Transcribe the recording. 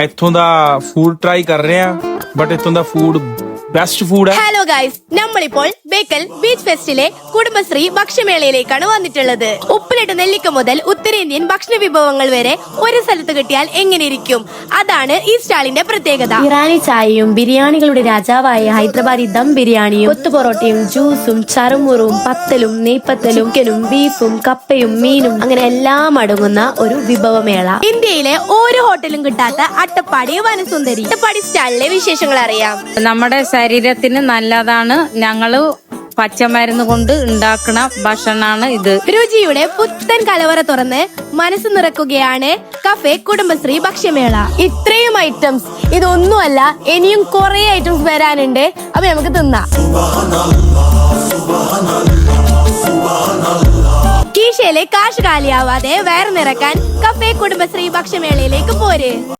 ਇੱਥੋਂ ਦਾ food try ਕਰ ਰਹੇ ਆ ബട്ട് ਇੱਥੋਂ ਦਾ food best food hello guys, നമ്മളിപ്പോൾ ബേക്കൽ ബീച്ച് ഫെസ്റ്റിലെ കുടുംബശ്രീ ഭക്ഷ്യമേളയിലേക്കാണ് വന്നിട്ടുള്ളത്. ഉപ്പിലിട്ട നെല്ലിക്ക മുതൽ ഉത്തരേന്ത്യൻ ഭക്ഷണ വിഭവങ്ങൾ വരെ ഒരു സ്ഥലത്ത് കിട്ടിയാൽ എങ്ങനെയിരിക്കും? അതാണ് ഈ സ്റ്റാളിന്റെ പ്രത്യേകത. ഇറാനി ചായയും ബിരിയാണികളുടെ രാജാവായ ഹൈദരാബാദി ദം ബിരിയാണിയും കൊത്തുപൊറോട്ടയും ജ്യൂസും ചറുമുറും പത്തലും നെയ്പത്തലും ചിക്കനും ബീഫും കപ്പയും മീനും അങ്ങനെ എല്ലാം അടങ്ങുന്ന ഒരു വിഭവമേള. ഇന്ത്യയിലെ ഒരു ഹോട്ടലും കിട്ടാത്ത അട്ടപ്പാടി വനസുന്ദരി അട്ടപ്പാടി സ്റ്റാളിലെ വിശേഷങ്ങൾ അറിയാം. നമ്മുടെ ശരീരത്തിന് നല്ലതാണ്. ഞങ്ങള് പച്ചമരുന്ന് കൊണ്ട് ഉണ്ടാക്കുന്ന ഭക്ഷണമാണ് ഇത്. രുചിയുടെ പുത്തൻ കലവറ തുറന്ന് മനസ്സ് നിറക്കുകയാണ് കഫേ കുടുംബശ്രീ ഭക്ഷ്യമേള. ഇത്രയും ഐറ്റംസ് ഇതൊന്നുമല്ല, ഇനിയും കുറെ ഐറ്റംസ് വരാനുണ്ട്. അപ്പൊ നമുക്ക് തിന്നാം. കീശയിലെ കാശ് കാലിയാവാതെ വയർ നിറക്കാൻ കഫേ കുടുംബശ്രീ ഭക്ഷ്യമേളയിലേക്ക് പോര്.